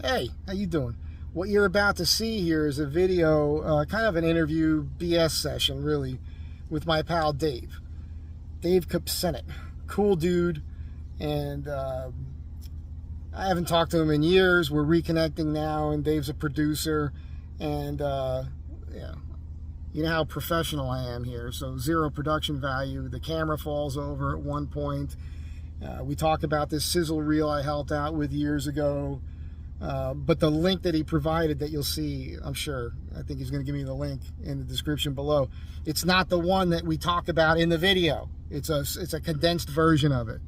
Hey, how you doing? What you're about to see here is a video, kind of an interview BS session, really, with my pal Dave. Dave Kupcinet. Cool dude. And I haven't talked to him in years. We're reconnecting now, and Dave's a producer. And, yeah, you know how professional I am here. So zero production value. The camera falls over at one point. We talk about this sizzle reel I helped out with years ago. But the link that he provided that you'll see, I'm sure, I think he's going to give me the link in the description below. It's not the one that we talk about in the video. It's a condensed version of it.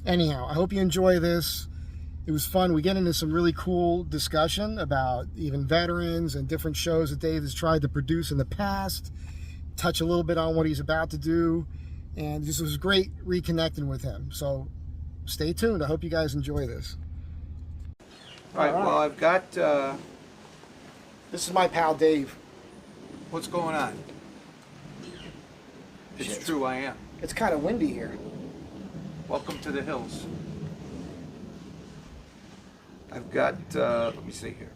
Anyhow, I hope you enjoy this. It was fun. We get into some really cool discussion about even veterans and different shows that Dave has tried to produce in the past. Touch a little bit on what he's about to do. And this was great reconnecting with him. So stay tuned. I hope you guys enjoy this. All right, well, I've got, This is my pal Dave. what's going on? It's Shit. true, I am. It's kind of windy here. Welcome to the hills. I've got, let me see here.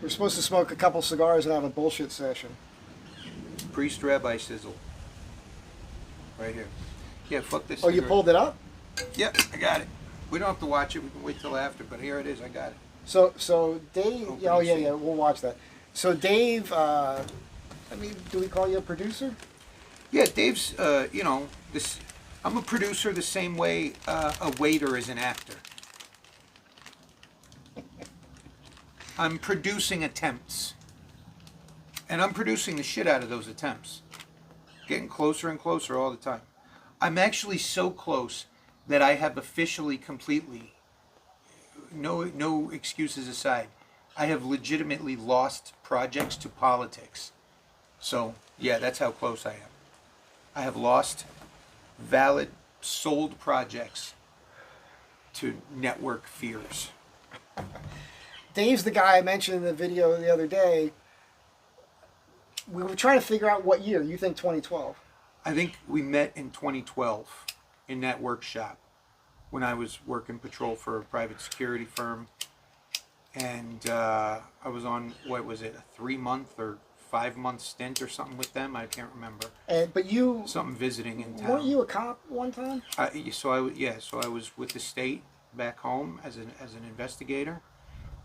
We're supposed to smoke a couple cigars and have a bullshit session. Priest Rabbi Sizzle. Right here. Yeah, fuck this. Oh, you cigarette. pulled it up? Yep, I got it. We don't have to watch it. We can wait till after, but here it is. I got it. So Dave, Open oh the yeah, scene. yeah, we'll watch that. So Dave, I mean, do we call you a producer? Yeah, Dave's, you know, this. I'm a producer the same way a waiter is an actor. I'm producing attempts. And I'm producing the shit out of those attempts. Getting closer and closer all the time. I'm actually so close that I have officially completely, no excuses aside, I have legitimately lost projects to politics. So, yeah, that's how close I am. I have lost valid, sold projects to network fears. Dave's the guy I mentioned in the video the other day. We were trying to figure out what year. You think 2012? I think we met in 2012 in that workshop when I was working patrol for a private security firm. And I was on, what was it, a 3-month or 5-month stint or something with them? I can't remember. But you, Something visiting in town. weren't you a cop one time? So I was with the state back home as an investigator,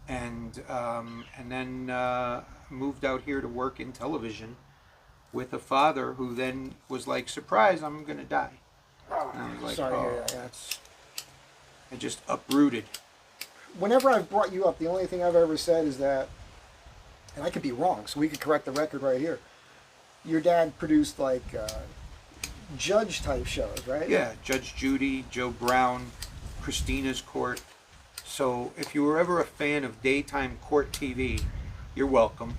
and then moved out here to work in television with a father who then was like, "Surprise, I'm gonna die." And I was like, Sorry to hear "Oh, that, yeah. that's." I just uprooted. Whenever I've brought you up, the only thing I've ever said is that, and I could be wrong, so we could correct the record right here. Your dad produced like judge type shows, right? Yeah, Judge Judy, Joe Brown, Christina's Court. So if you were ever a fan of daytime court TV, you're welcome.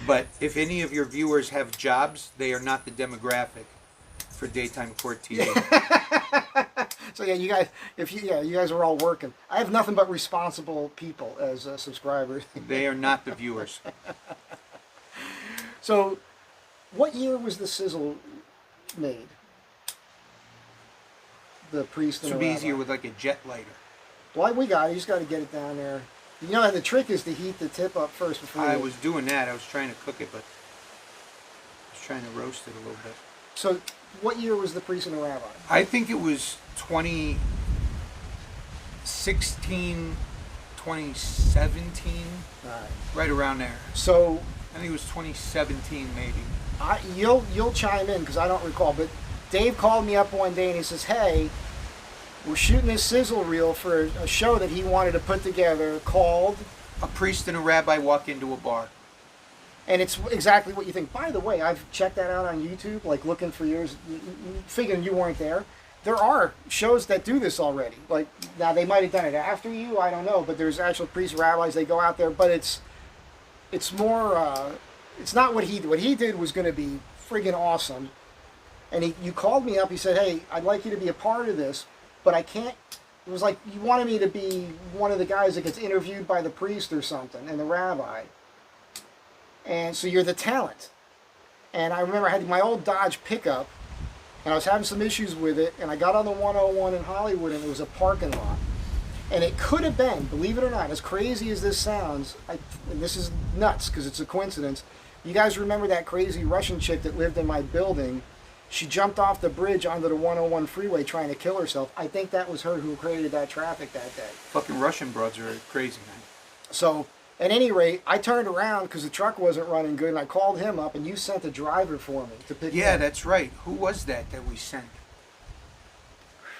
But if any of your viewers have jobs, they are not the demographic for daytime court TV. So yeah, you guys, you guys are all working. I have nothing but responsible people as subscribers. They are not the viewers. So, what year was the sizzle made? The priest This and would the be rabbi. easier with like a jet lighter. Well, we got it. You just got to get it down there. You know, the trick is to heat the tip up first before. I you... was doing that. I was trying to cook it, but I was trying to roast it a little bit. So, what year was the priest and the rabbi? I think it was 2016, 2017, All right. right around there. So, I think it was 2017 maybe. you'll chime in because I don't recall. But Dave called me up one day and he says, "Hey, we're shooting this sizzle reel for a show that he wanted to put together called." A priest and a rabbi walk into a bar. And it's exactly what you think. By the way, I've checked that out on YouTube, like looking for years, figuring you weren't there. There are shows that do this already. Like, now they might have done it after you, I don't know, but there's actual priests, rabbis, they go out there, but it's more, it's not what he did. What he did was going to be friggin' awesome. And you called me up, he said, "Hey, I'd like you to be a part of this, but I can't." It was like you wanted me to be one of the guys that gets interviewed by the priest or something, and the rabbi. And so you're the talent. And I remember I had my old Dodge pickup, and I was having some issues with it, and I got on the 101 in Hollywood, and it was a parking lot. And it could have been, believe it or not, as crazy as this sounds, and this is nuts because it's a coincidence. You guys remember that crazy Russian chick that lived in my building? She jumped off the bridge onto the 101 freeway trying to kill herself. I think that was her who created that traffic that day. Fucking Russian broads are crazy, man. So, at any rate, I turned around because the truck wasn't running good, and I called him up, and you sent a driver for me to pick me up. Yeah, that's right. Who was that we sent?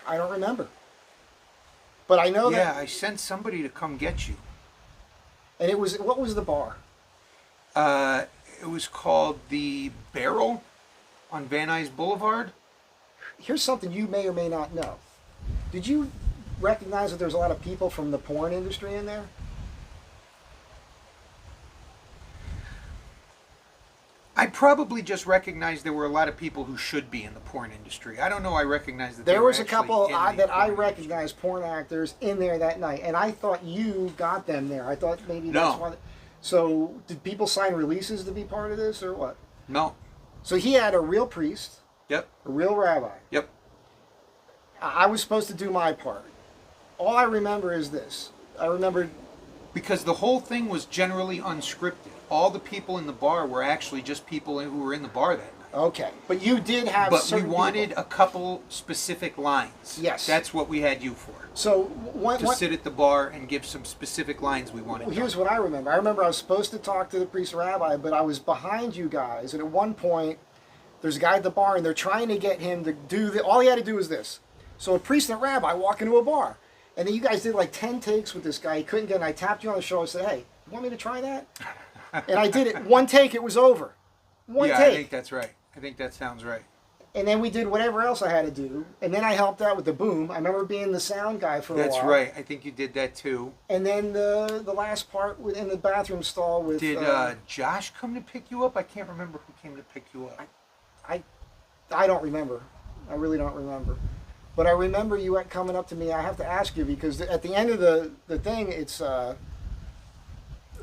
I don't remember. But I know that... Yeah, I sent somebody to come get you. And it was... What was the bar? It was called the Barrel on Van Nuys Boulevard. Here's something you may or may not know. Did you recognize that there's a lot of people from the porn industry in there? I probably just recognized there were a lot of people who should be in the porn industry. I don't know. I recognized that there were was a couple that I porn recognized porn actors in there that night, and I thought you got them there. I thought maybe that's why. So did people sign releases to be part of this, or what? No. So he had a real priest. Yep. A real rabbi. Yep. I was supposed to do my part. All I remember is this. I remembered... Because the whole thing was generally unscripted. All the people in the bar were actually just people who were in the bar that night. Okay. But you did have But certain we wanted people. a couple specific lines. Yes. That's what we had you for. So To sit at the bar and give some specific lines we wanted. Well, here's what I remember. I remember I was supposed to talk to the priest rabbi, but I was behind you guys, and at one point, there's a guy at the bar, and they're trying to get him to do all he had to do was this. So a priest and a rabbi walk into a bar, and then you guys did like 10 takes with this guy. He couldn't get it, and I tapped you on the shoulder and said, hey, you want me to try that? And I did it. One take, it was over. One take. I think that's right. I think that sounds right. And then we did whatever else I had to do, and then I helped out with the boom. I remember being the sound guy for a while. That's right. I think you did that too. And then the last part in the bathroom stall with... Did Josh come to pick you up? I can't remember who came to pick you up. I don't remember. I really don't remember. But I remember you coming up to me. I have to ask you because at the end of the thing, it's...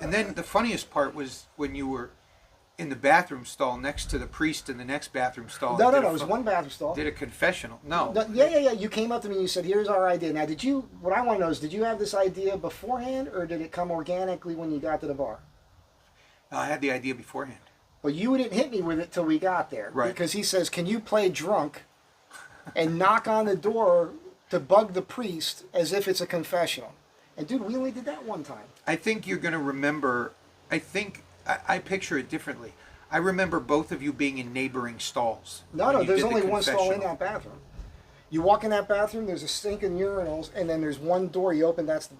And then the funniest part was when you were in the bathroom stall next to the priest in the next bathroom stall. No, it was one bathroom stall. Did a confessional. No. Yeah. You came up to me and you said, here's our idea. Now, what I want to know is, did you have this idea beforehand or did it come organically when you got to the bar? I had the idea beforehand. Well, you didn't hit me with it till we got there. Right. Because he says, can you play drunk and knock on the door to bug the priest as if it's a confessional? And dude, we only did that one time. I think you're going to remember, I picture it differently. I remember both of you being in neighboring stalls. No, there's only one stall in that bathroom. You walk in that bathroom, there's a sink and urinals, and then there's one door you open, that's the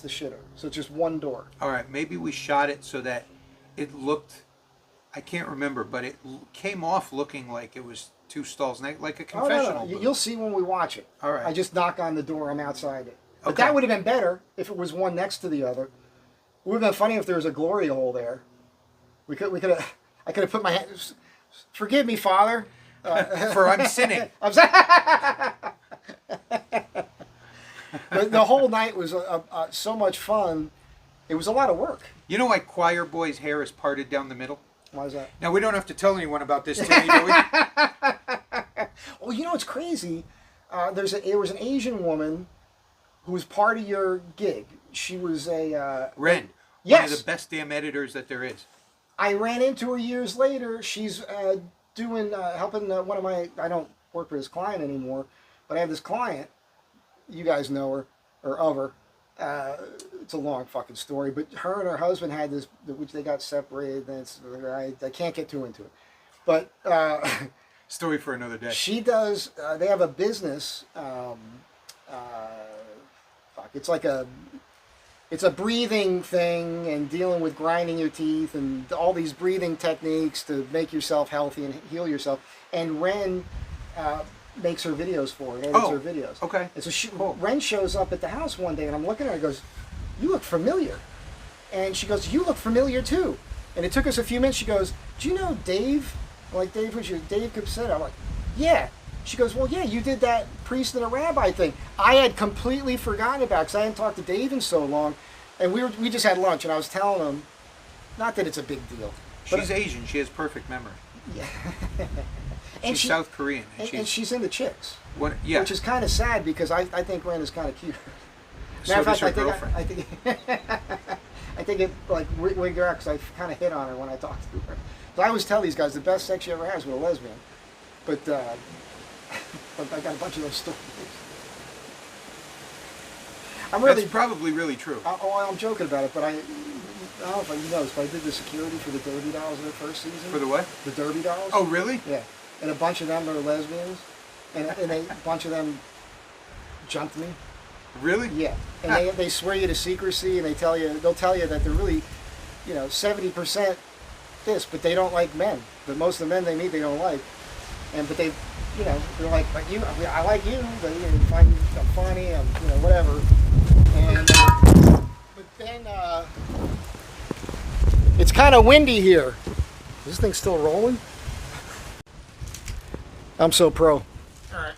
shitter. So it's just one door. All right, maybe we shot it so that it looked, I can't remember, but it came off looking like it was two stalls, like a confessional. No. You'll see when we watch it. All right. I just knock on the door, I'm outside it. But Okay. that would have been better if it was one next to the other. It would have been funny if there was a glory hole there. I could have put my hand. Forgive me, Father. For I'm sinning. I'm sorry. The whole night was so much fun. It was a lot of work. You know why Choir Boy's hair is parted down the middle? Why is that? Now, we don't have to tell anyone about this, Timmy, do we? Well, you know what's crazy? There was an Asian woman who was part of your gig. She was a... Ren. Yes. One of the best damn editors that there is. I ran into her years later. She's helping one of my... I don't work with this client anymore, but I have this client. You guys know her, or of her. It's a long fucking story, but her and her husband had this, which they got separated, and I can't get too into it. But... Story for another day. She does, they have a business, it's a breathing thing and dealing with grinding your teeth and all these breathing techniques to make yourself healthy and heal yourself. And Ren makes her videos for it, edits her videos. Okay. And so Ren shows up at the house one day and I'm looking at her and goes, you look familiar. And she goes, you look familiar too. And it took us a few minutes. She goes, do you know Dave? I'm like, Dave, who's you? Dave Kupcinet. I'm like, yeah. She goes, well, yeah, you did that priest and a rabbi thing. I had completely forgotten about it because I hadn't talked to Dave in so long. And we just had lunch, and I was telling him, not that it's a big deal. She's Asian. She has perfect memory. Yeah. She's South Korean. And she's into chicks. What? Yeah. Which is kind of sad because I think Ren is kind of cute. So does her girlfriend. I think I think it like wigged her out because I kind of hit on her when I talked to her. So I always tell these guys the best sex you ever has with a lesbian. But I got a bunch of those stories. That's probably really true. I'm joking about it, but I don't know if you noticed, but I did the security for the Derby Dolls in the first season. For the what? The Derby Dolls. Oh, really? Yeah. And a bunch of them are lesbians, and a bunch of them jumped me. Really? Yeah. And they swear you to secrecy, and they'll tell you that they're really, 70% this, but they don't like men. But most of the men they meet, they don't like. But they, they're like, but I like you, but you find I'm funny, I'm, whatever. And but then it's kind of windy here. Is this thing still rolling? I'm so pro. All right.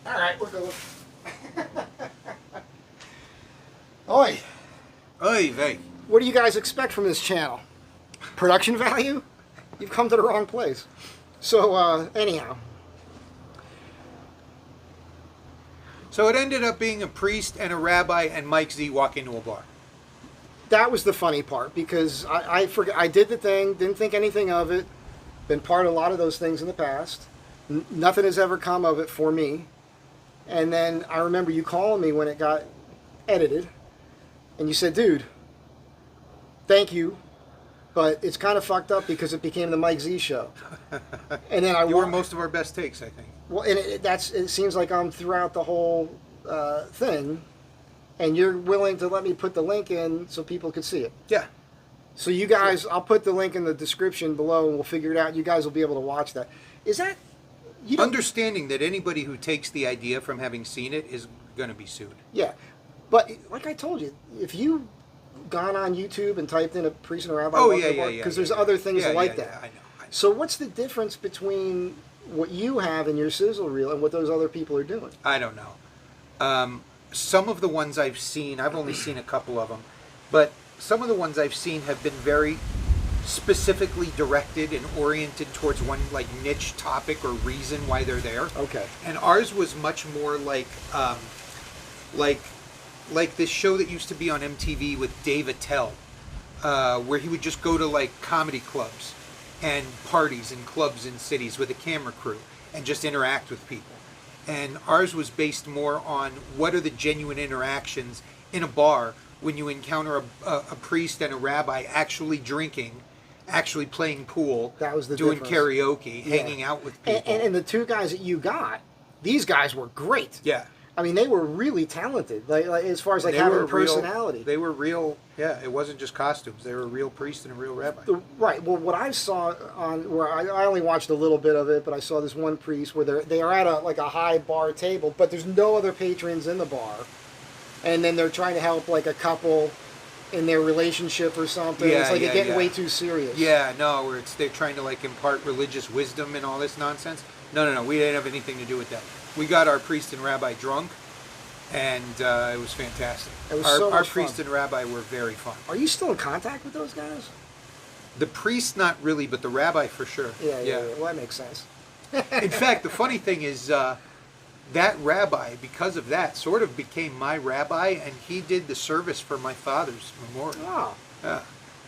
All right, we're going. Oi. Oy vey. What do you guys expect from this channel? Production value? You've come to the wrong place. So, anyhow. So it ended up being a priest and a rabbi and Mike Z walk into a bar. That was the funny part because I forgot. I did the thing, didn't think anything of it. Been part of a lot of those things in the past. Nothing has ever come of it for me. And then I remember you calling me when it got edited. And you said, dude, thank you, but it's kind of fucked up because it became the Mike Z show. And then you were most of our best takes, I think. Well, and it seems like I'm throughout the whole thing, and you're willing to let me put the link in so people could see it. Yeah. So you guys, I'll put the link in the description below, and we'll figure it out. You guys will be able to watch that. Is that... Understanding that anybody who takes the idea from having seen it is going to be sued. Yeah. But like I told you, if you gone on YouTube and typed in a priest and a rabbi, because there's other things like that. I know. So what's the difference between what you have in your sizzle reel and what those other people are doing? I don't know. Some of the ones I've seen, I've only seen a couple of them, but some of the ones I've seen have been very specifically directed and oriented towards one like niche topic or reason why they're there. Okay. And ours was much more like this show that used to be on MTV with Dave Attell, where he would just go to like comedy clubs and parties and clubs in cities with a camera crew and just interact with people. And ours was based more on what are the genuine interactions in a bar when you encounter a priest and a rabbi actually drinking, actually playing pool, that was the doing difference. Karaoke, hanging out with people. And the two guys that you got, these guys were great. Yeah. I mean, they were really talented, like as far as like having a personality. They were real, yeah, it wasn't just costumes. They were a real priest and a real rabbi. Right. Well, what I saw on, where I only watched a little bit of it, but I saw this one priest where they are at a high bar table, but there's no other patrons in the bar. And then they're trying to help like a couple in their relationship or something. Yeah, it's like yeah, they're getting yeah. way too serious. Yeah, no, where they're trying to like impart religious wisdom and all this nonsense. No, we didn't have anything to do with that. We got our priest and rabbi drunk, and it was fantastic. It was so much our fun. priest and rabbi were very fun. Are you still in contact with those guys? The priest, not really, but the rabbi for sure. Yeah. Well, that makes sense. In fact, the funny thing is that rabbi, because of that, sort of became my rabbi, and he did the service for my father's memorial. Wow. Yeah.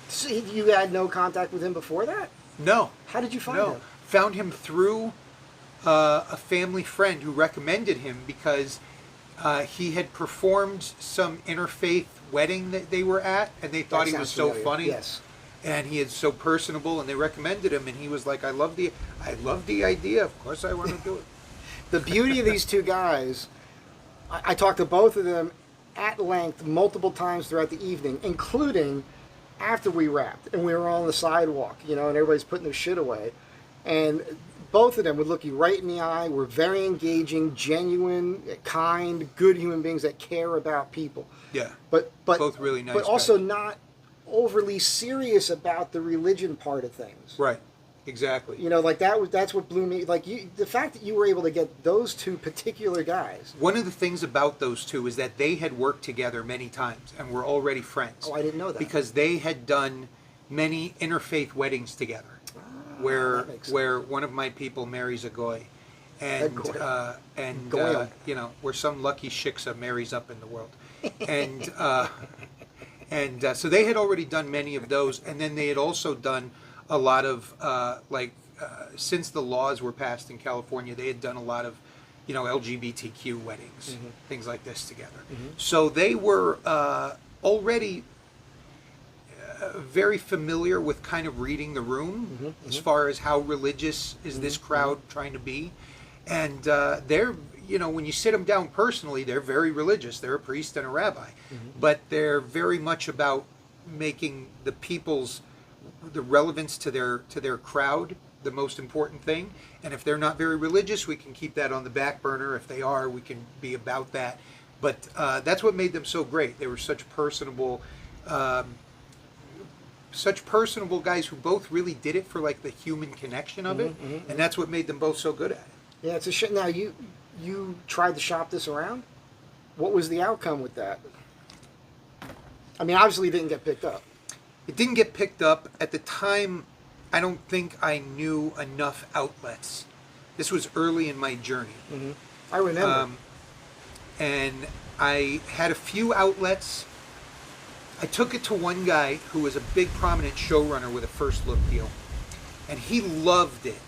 So you had no contact with him before that? No. How did you find him? Found him through a family friend who recommended him because he had performed some interfaith wedding that they were at, and they thought he was so funny. Yes. And he is so personable, and they recommended him, and he was like, I love the idea. Of course I want to do it. The beauty of these two guys, I talked to both of them at length multiple times throughout the evening, including after we wrapped and we were on the sidewalk, and everybody's putting their shit away. And both of them would look you right in the eye, were very engaging, genuine, kind, good human beings that care about people. Yeah. But both really nice but also guys. not overly serious about the religion part of things. Right. Exactly. You know, like that's what blew me. Like the fact that you were able to get those two particular guys. One of the things about those two is that they had worked together many times and were already friends. Oh, I didn't know that. Because they had done many interfaith weddings together, where one of my people marries a goy, and you know, where some lucky shiksa marries up in the world, and so they had already done many of those, and then they had also done a lot of since the laws were passed in California, they had done a lot of, you know, LGBTQ weddings, things like this together. So they were already very familiar with kind of reading the room as far as how religious is this crowd trying to be. And they're, you know, when you sit them down personally, they're very religious. They're a priest and a rabbi. But they're very much about making the the relevance to their crowd the most important thing. And if they're not very religious, we can keep that on the back burner. If they are, we can be about that. But that's what made them so great. They were such personable guys who both really did it for like the human connection of it, and that's what made them both so good at it. Yeah, it's a shit. Now you tried to shop this around. What was the outcome with that? I mean, obviously it didn't get picked up. It didn't get picked up at the time. I don't think I knew enough outlets. This was early in my journey. I remember. And I had a few outlets. I took it to one guy who was a big prominent showrunner with a First Look deal. And he loved it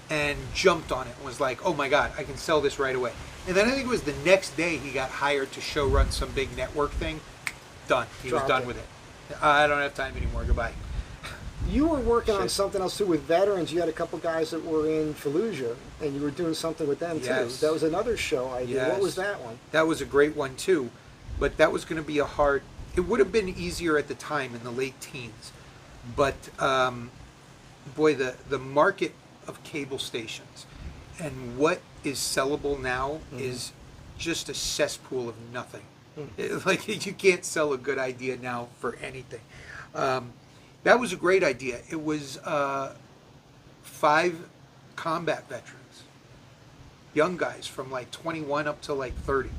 and jumped on it and was like, oh my God, I can sell this right away. And then I think it was the next day he got hired to showrun some big network thing. Done. He was done with it. I don't have time anymore. Goodbye. You were working on something else too with veterans. You had a couple guys that were in Fallujah, and you were doing something with them too. That was another show I did. Yes. What was that one? That was a great one too, but that was going to be it would have been easier at the time in the late teens, but boy, the market of cable stations and what is sellable now is just a cesspool of nothing. Like, you can't sell a good idea now for anything. That was a great idea. It was 5 combat veterans, young guys from like 21 up to like 30,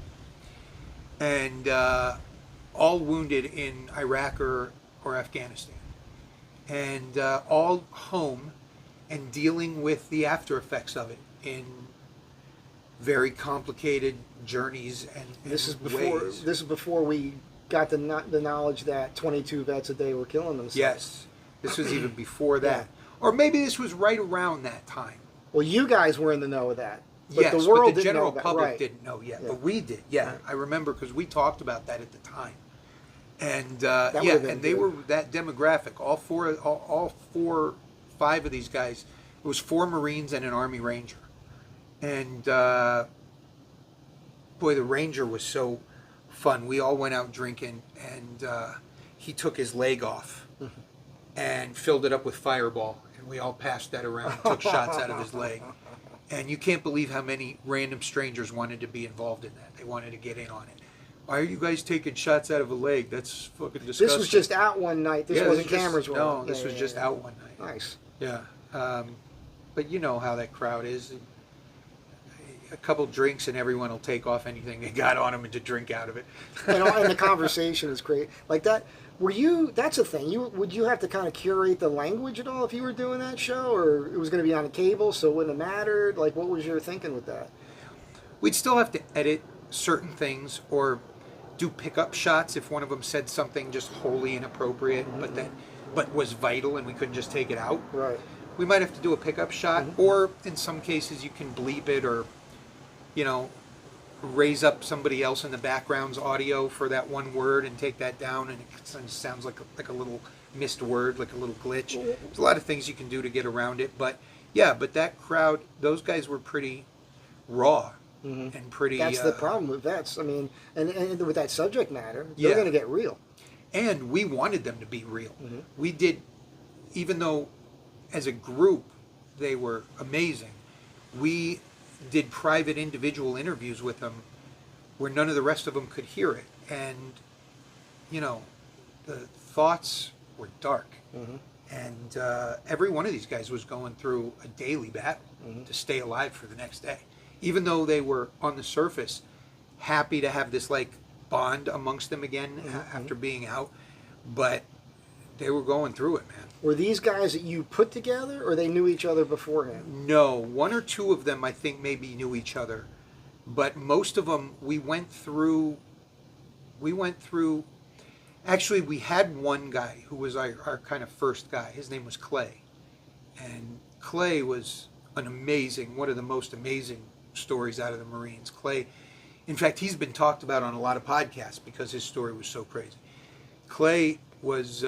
and all wounded in Iraq or Afghanistan, and all home and dealing with the after effects of it in very complicated journeys and this is ways. before we got the knowledge that 22 vets a day were killing themselves. Yes, this was even before that, or maybe this was right around that time. Well, you guys were in the know of that, but yes, the world but the didn't general know public didn't know yet, but we did. Yeah, I remember because we talked about that at the time, and and they were that demographic. All 5 of these guys. It was 4 Marines and an Army Ranger, and boy, the Ranger was so fun. We all went out drinking, and he took his leg off and filled it up with Fireball, and we all passed that around and took shots out of his leg. And you can't believe how many random strangers wanted to be involved in that. They wanted to get in on it. Why are you guys taking shots out of a leg? That's fucking disgusting. This was just out one night. This wasn't cameras rolling. No, this was just out one night. Nice. Yeah. But you know how that crowd is. A couple drinks and everyone will take off anything they got on them and to drink out of it. And the conversation is great. Like that. That's a thing. Would you have to kind of curate the language at all if you were doing that show, or it was going to be on a cable, so it wouldn't have mattered? Like, what was your thinking with that? We'd still have to edit certain things or do pickup shots if one of them said something just wholly inappropriate, but was vital and we couldn't just take it out. Right. We might have to do a pickup shot, or in some cases you can bleep it, or, you know, raise up somebody else in the background's audio for that one word and take that down, and it sounds like a little missed word, like a little glitch. There's a lot of things you can do to get around it, but yeah, but that crowd, those guys were pretty raw and pretty. That's the problem with vets. I mean, and with that subject matter, they're going to get real. And we wanted them to be real. We did, even though as a group they were amazing, we did private individual interviews with them where none of the rest of them could hear it, and you know, the thoughts were dark. And every one of these guys was going through a daily battle to stay alive for the next day. Even though they were on the surface happy to have this like bond amongst them again after being out, but they were going through it, man. Were these guys that you put together, or they knew each other beforehand? No, one or two of them I think maybe knew each other, but most of them we went through. Actually, we had one guy who was our kind of first guy. His name was Clay, and Clay was one of the most amazing stories out of the Marines. Clay, in fact, he's been talked about on a lot of podcasts because his story was so crazy. Clay was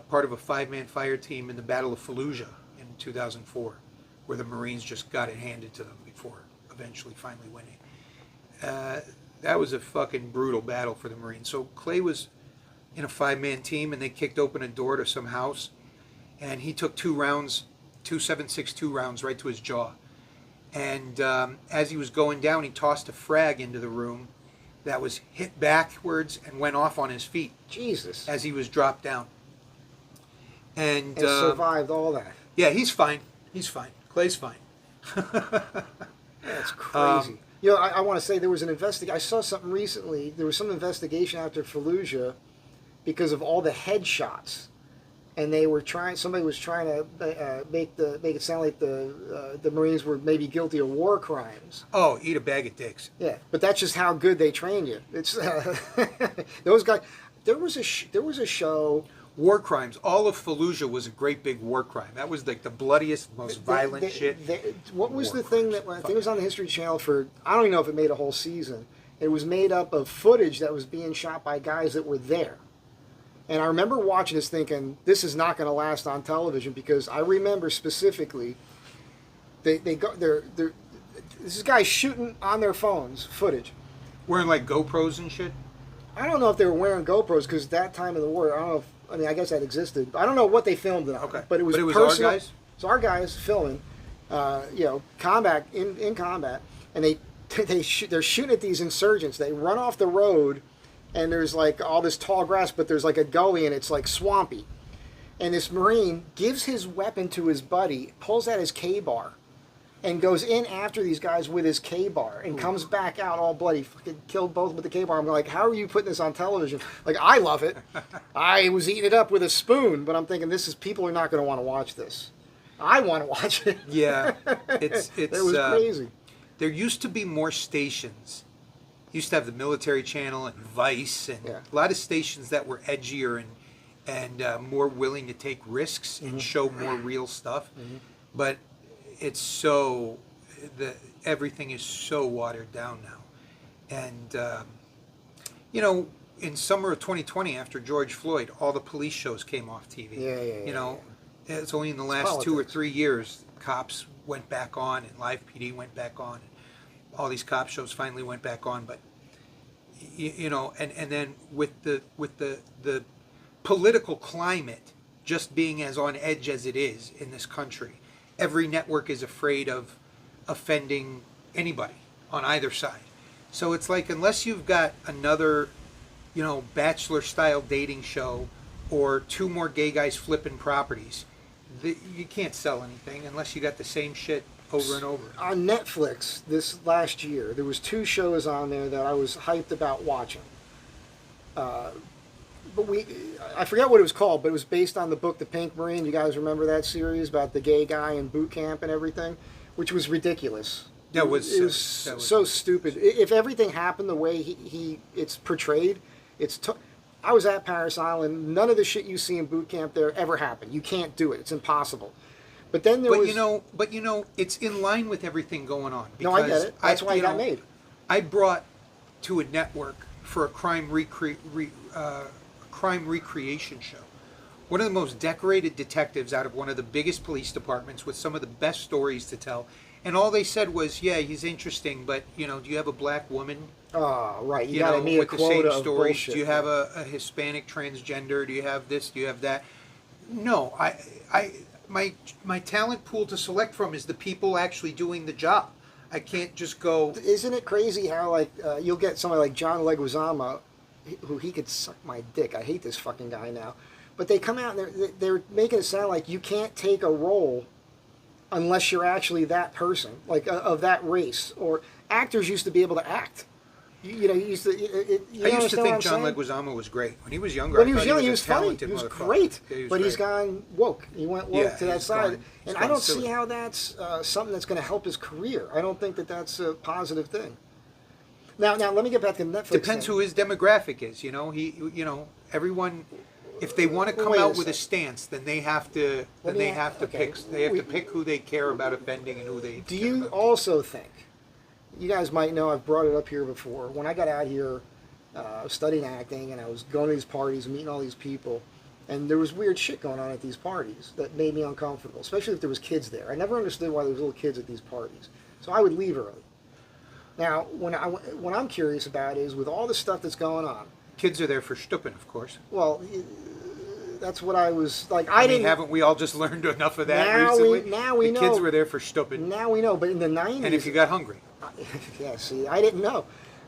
part of a 5-man fire team in the Battle of Fallujah in 2004, where the Marines just got it handed to them before eventually finally winning. That was a fucking brutal battle for the Marines. So Clay was in a 5-man team, and they kicked open a door to some house, and he took 2 rounds, 2.762 rounds right to his jaw. And as he was going down, he tossed a frag into the room that was hit backwards and went off on his feet. Jesus. As he was dropped down. And survived all that. Yeah, he's fine. He's fine. Clay's fine. That's crazy. I want to say there was an investigation. I saw something recently. There was some investigation after Fallujah because of all the headshots, and they were trying. Somebody was trying to make it sound like the Marines were maybe guilty of war crimes. Oh, eat a bag of dicks. Yeah, but that's just how good they train you. It's those guys. There was a show. War crimes. All of Fallujah was a great big war crime. That was like the bloodiest, most violent shit. What was the thing that I think it was on the History Channel for? I don't even know if it made a whole season. It was made up of footage that was being shot by guys that were there. And I remember watching this thinking, this is not going to last on television, because I remember specifically, this is guys shooting on their phones, footage. Wearing like GoPros and shit? I don't know if they were wearing GoPros, because that time of the war, I guess that existed. I don't know what they filmed it on. Okay. But it was our guys? So our guys filming, combat, in combat, and they're shooting at these insurgents. They run off the road, and there's like all this tall grass, but there's like a gully, and it's like swampy. And this Marine gives his weapon to his buddy, pulls out his K-bar, and goes in after these guys with his K-bar, and comes back out all bloody. Fucking killed both with the K-bar. I'm like, how are you putting this on television? Like, I love it. I was eating it up with a spoon, but I'm thinking people are not going to want to watch this. I want to watch it. Yeah, it was crazy. There used to be more stations. Used to have the Military Channel and Vice, and a lot of stations that were edgier and more willing to take risks and show more real stuff. But it's everything is so watered down now. And in summer of 2020, after George Floyd, all the police shows came off TV. It's only in the last 2 or 3 years cops went back on, and Live PD went back on, and all these cop shows finally went back on. But and then with the political climate just being as on edge as it is in this country, every network is afraid of offending anybody on either side. So it's like, unless you've got another, bachelor style dating show or 2 more gay guys flipping properties, you can't sell anything unless you got the same shit over and over. On Netflix this last year, there was 2 shows on there that I was hyped about watching. I forget what it was called, but it was based on the book The Pink Marine. You guys remember that series about the gay guy in boot camp and everything, which was ridiculous. It was so stupid. If everything happened the way it's portrayed, I was at Paris Island. None of the shit you see in boot camp there ever happened. You can't do it. It's impossible. But then it's in line with everything going on. No, I get it. That's why it got made. I brought to a network for a crime recreation show one of the most decorated detectives out of one of the biggest police departments with some of the best stories to tell. And all they said was, yeah, he's interesting, but, do you have a black woman? Oh, right. You got to meet a with quota the same of stories? bullshit. Do you have a Hispanic transgender? Do you have this? Do you have that? No. My talent pool to select from is the people actually doing the job. I can't just go... Isn't it crazy how, you'll get somebody like John Leguizamo, who he could suck my dick. I hate this fucking guy now. but they come out and they're making it sound like you can't take a role unless you're actually that person, like of that race. Or actors used to be able to act. You used to. I used to think John Leguizamo was great when he was younger. When he was young, he was funny. He was great, yeah, but he's gone woke. He went woke to that side, and I don't see how that's something that's going to help his career. I don't think that that's a positive thing. Now, let me get back to Netflix. Depends who his demographic is. Everyone. If they want to come out with a stance, then they have to. Pick. They have to pick who they care about offending and who they. Do you also think? You guys might know I've brought it up here before. When I got out here, studying acting, and I was going to these parties and meeting all these people, and there was weird shit going on at these parties that made me uncomfortable, especially if there was kids there. I never understood why there was little kids at these parties, so I would leave early. Now, what I'm curious about is with all the stuff that's going on. Kids are there for stupid, of course. Well, that's what I was like. Haven't we all just learned enough of that recently? Now we know. The kids were there for stupid. Now we know, but in the 90s. And if you got hungry. Yeah, see, I didn't know.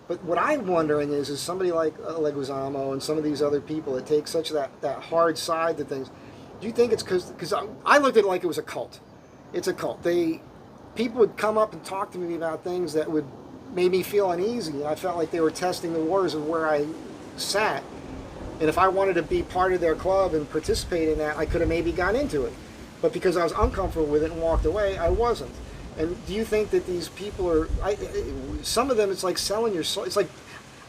But what I'm wondering is somebody like Leguizamo and some of these other people that take such that hard side to things, do you think it's because I looked at it like it was a cult. It's a cult. People would come up and talk to me about things that would make me feel uneasy, and I felt like they were testing the waters of where I sat. And if I wanted to be part of their club and participate in that, I could have maybe gone into it. But because I was uncomfortable with it and walked away, I wasn't. And do you think that these people are, some of them, it's like selling your soul. It's like,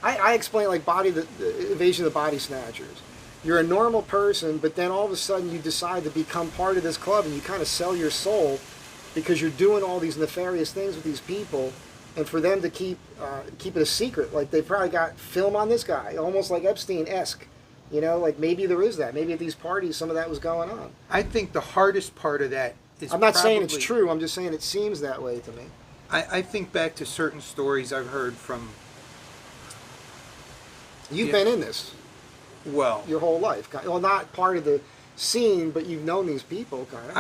I explain like the invasion of the body snatchers. You're a normal person, but then all of a sudden you decide to become part of this club and you kind of sell your soul because you're doing all these nefarious things with these people. And for them to keep it a secret, like they probably got film on this guy, almost like Epstein-esque. Like maybe there is that. Maybe at these parties some of that was going on. I think the hardest part of that is I'm not saying it's true. I'm just saying it seems that way to me. I think back to certain stories I've heard from... You've been in this. Well... Your whole life. Well, not part of the scene, but you've known these people, kind of.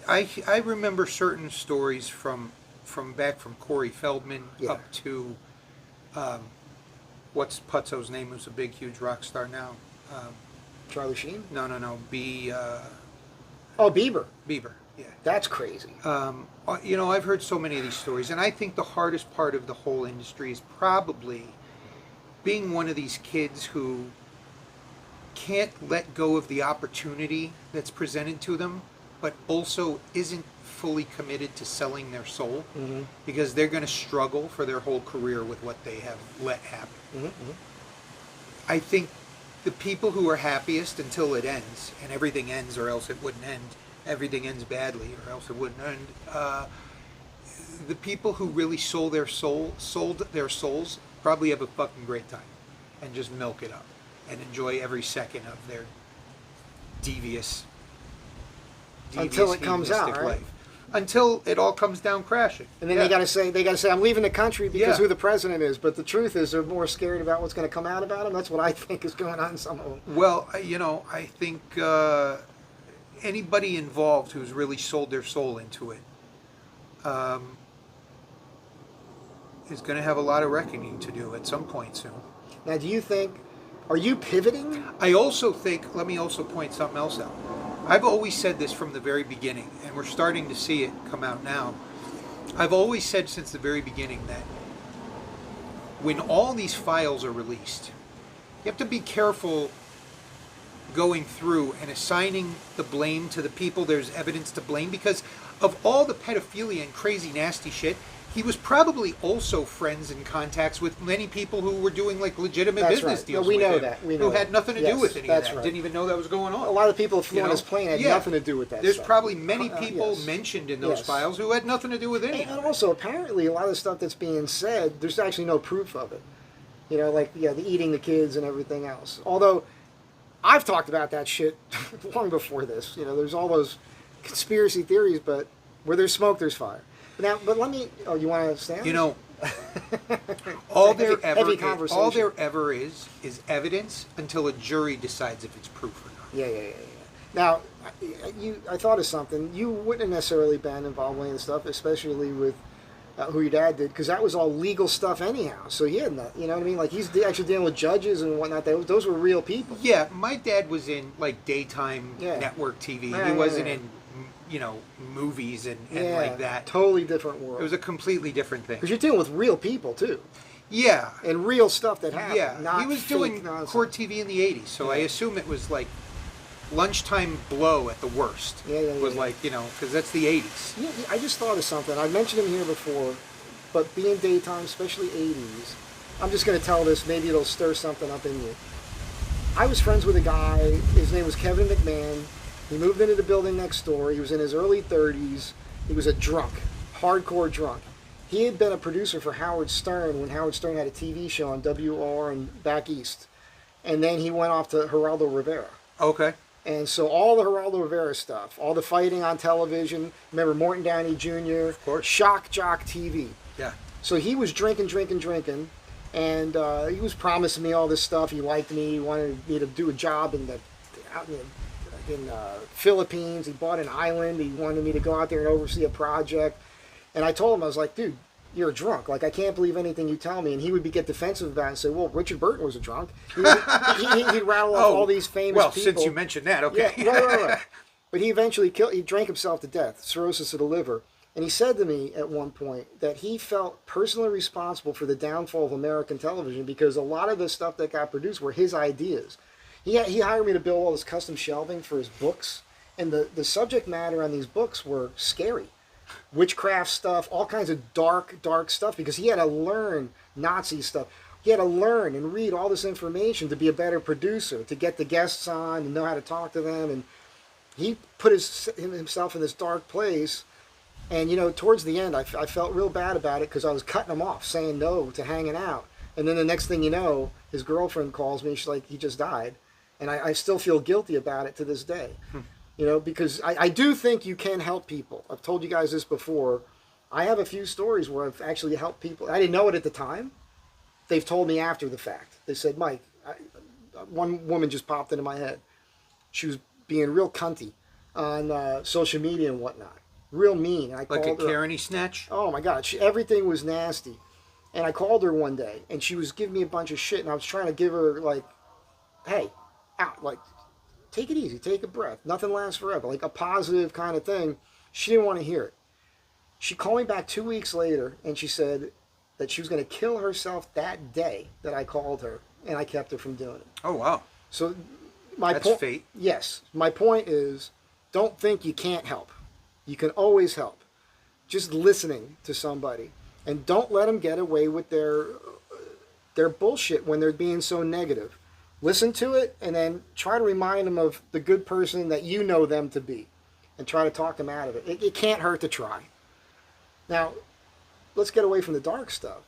I remember certain stories from Corey Feldman up to... what's Putzo's name, who's a big, huge rock star now? Charlie Sheen? No. Bieber. Bieber, yeah. That's crazy. I've heard so many of these stories, and I think the hardest part of the whole industry is probably being one of these kids who can't let go of the opportunity that's presented to them, but also isn't fully committed to selling their soul, because they're going to struggle for their whole career with what they have let happen. I think the people who are happiest until it ends, and everything ends or else it wouldn't end, everything ends badly or else it wouldn't end, the people who really sold their souls probably have a fucking great time and just milk it up and enjoy every second of their devious until it comes out, right? Life. Until it all comes down crashing. And then they gotta say, I'm leaving the country because who the president is. But the truth is, they're more scared about what's going to come out about them. That's what I think is going on in some of them. Well, I think anybody involved who's really sold their soul into it is going to have a lot of reckoning to do at some point soon. Now, do you think, are you pivoting? I also think, let me also point something else out. I've always said this from the very beginning, and we're starting to see it come out now. I've always said since the very beginning that when all these files are released, you have to be careful going through and assigning the blame to the people there's evidence to blame, because of all the pedophilia and crazy nasty shit, he was probably also friends and contacts with many people who were doing like legitimate business deals we know with that. him, who had nothing to do with any of that. Right. Didn't even know that was going on. A lot of people flew on his plane had nothing to do with that. There's stuff. probably many people mentioned in those files who had nothing to do with any of it. And also, apparently, a lot of the stuff that's being said, there's actually no proof of it. The eating the kids and everything else. Although, I've talked about that shit long before this. There's all those conspiracy theories, but where there's smoke, there's fire. Now, but let me. Oh, you want to stand? All there ever is evidence until a jury decides if it's proof or not. Yeah. Now, I thought of something. You wouldn't have necessarily been involved in any of the stuff, especially with who your dad did, because that was all legal stuff anyhow. So he had that, you know what I mean? Like he's actually dealing with judges and whatnot. Those were real people. Yeah, my dad was in like daytime Yeah. network TV. Yeah, He wasn't yeah. in, you know, movies and Yeah, like that. totally different world. It was a completely different thing. Because you're dealing with real people too, Yeah, and real stuff that happened. yeah. Not He was fake doing nonsense. court TV in the '80s, so I Yeah. assume it was like lunchtime blow at the worst. Yeah. Was like, you know, because that's the '80s. Yeah, I just thought of something. I mentioned him here before, but being daytime, especially 80s, I'm just going to tell this. Maybe it'll stir something up in you. I was friends with a guy. His name was Kevin McMahon. He moved into the building next door. He was in his early 30s. He was a drunk, hardcore drunk. He had been a producer for Howard Stern when Howard Stern had a TV show on WR and back east. And then he went off to Geraldo Rivera. Okay. And so all the Geraldo Rivera stuff, all the fighting on television, remember Morton Downey Jr., Of course. Shock Jock TV. Yeah. So he was drinking, and he was promising me all this stuff. He liked me. He wanted me to do a job out in the Philippines. He bought an island. He wanted me to go out there and oversee a project. And I told him, I was like, dude, you're a drunk. Like, I can't believe anything you tell me. And he would get defensive about it and say, well, Richard Burton was a drunk. He'd rattle off all these famous people. Well, since you mentioned that, okay. Yeah, right. But he eventually he drank himself to death, cirrhosis of the liver. And he said to me at one point that he felt personally responsible for the downfall of American television because a lot of the stuff that got produced were his ideas. He hired me to build all this custom shelving for his books. And the subject matter on these books were scary. Witchcraft stuff, all kinds of dark stuff, because he had to learn Nazi stuff. He had to learn and read all this information to be a better producer, to get the guests on and know how to talk to them. And he put himself in this dark place. And, you know, towards the end, I felt real bad about it because I was cutting him off, saying no to hanging out. And then the next thing you know, his girlfriend calls me. She's like, he just died. And I still feel guilty about it to this day. You know, because I do think you can help people. I've told you guys this before. I have a few stories where I've actually helped people. I didn't know it at the time. They've told me after the fact. They said, Mike, one woman just popped into my head. She was being real cunty on social media and whatnot. Real mean. And I Like a called her. Karen-y snatch? Oh, my God. Everything was nasty. And I called her one day, and she was giving me a bunch of shit, and I was trying to give her, like, hey, out, like, take it easy, take a breath. Nothing lasts forever. Like a positive kind of thing. She didn't want to hear it. She called me back 2 weeks later, and she said that she was going to kill herself that day that I called her, and I kept her from doing it. Oh, wow. So That's fate. Yes. My point is, don't think you can't help. You can always help. Just listening to somebody. And don't let them get away with their bullshit when they're being so negative. Listen to it and then try to remind them of the good person that you know them to be and try to talk them out of it. It can't hurt to try. Now, let's get away from the dark stuff.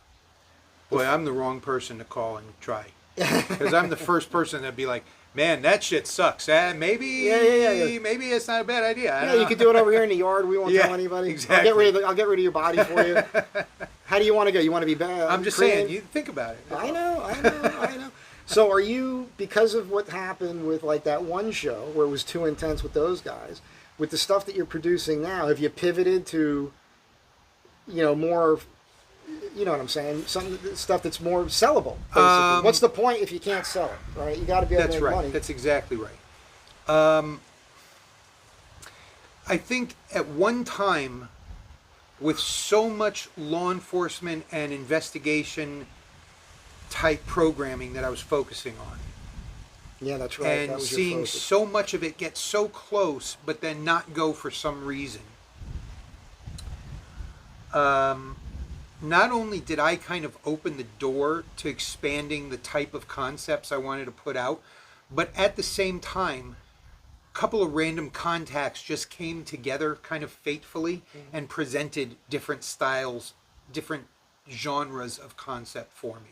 Boy, I'm the wrong person to call and try. Because I'm the first person that'd be like, man, that shit sucks. Maybe maybe it's not a bad idea. I don't know. You could do it over here in the yard. We won't tell anybody. Exactly. I'll get rid of your body for you. How do you want to go? You want to be bad? I'm just saying, you think about it. I know. So are you, because of what happened with like that one show where it was too intense with those guys, with the stuff that you're producing now, have you pivoted to, you know, more, you know what I'm saying, stuff that's more sellable, basically? What's the point if you can't sell it, right? You got to be able to make money. That's exactly right. I think at one time, with so much law enforcement and investigation type programming that I was focusing on, Yeah, that's right. and That was your seeing focus. so much of it get so close, but then not go for some reason. Not only did I kind of open the door to expanding the type of concepts I wanted to put out, but at the same time, a couple of random contacts just came together kind of fatefully and presented different styles, different genres of concept for me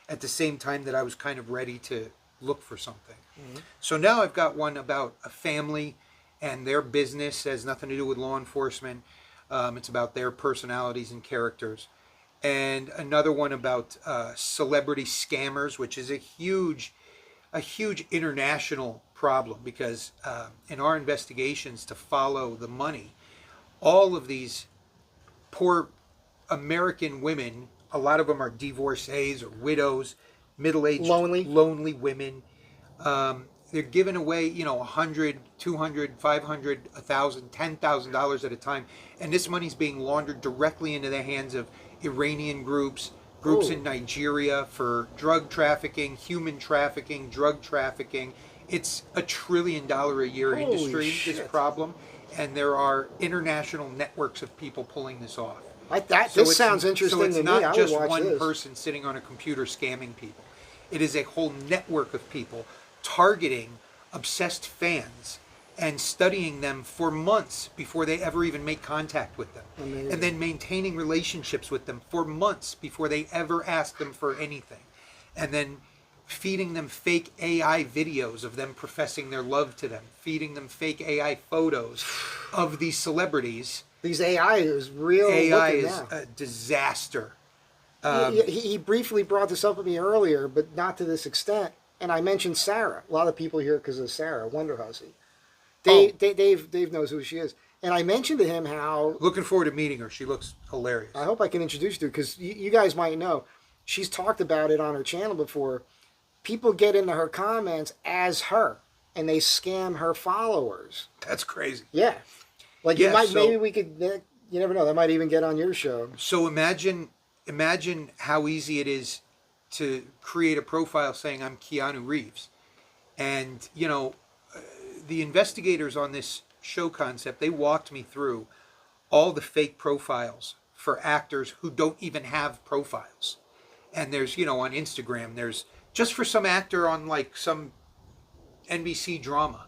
at the same time that I was kind of ready to look for something. So now I've got one about a family and their business. It has nothing to do with law enforcement. It's about their personalities and characters. And another one about celebrity scammers, which is a huge international problem because in our investigations to follow the money, all of these poor American women, a lot of them are divorcees or widows, middle-aged, Lonely women. They're giving away, $100, $200, $500, $1,000, $10,000 at a time, and this money's being laundered directly into the hands of Iranian groups in Nigeria for drug trafficking, human trafficking, drug trafficking. It's a $1 trillion a year industry, this problem, and there are international networks of people pulling this off. This sounds interesting to me. So it's not just one this. person sitting on a computer scamming people. It is a whole network of people targeting obsessed fans and studying them for months before they ever even make contact with them. Amazing. And then maintaining relationships with them for months before they ever ask them for anything. And then feeding them fake AI videos of them professing their love to them, feeding them fake AI photos of these celebrities. These AI is real. AI is a disaster. He briefly brought this up with me earlier, but not to this extent. And I mentioned Sarah. A lot of people here because of Sarah, Wonder Hussy. Dave knows who she is. And I mentioned to him how... Looking forward to meeting her. She looks hilarious. I hope I can introduce you to her because you guys might know. She's talked about it on her channel before. People get into her comments as her, and they scam her followers. That's crazy. Yeah. Like, maybe we could... You never know. That might even get on your show. So imagine how easy it is to create a profile saying I'm Keanu Reeves. And, the investigators on this show concept, they walked me through all the fake profiles for actors who don't even have profiles. And there's, on Instagram, there's just for some actor on like some NBC drama,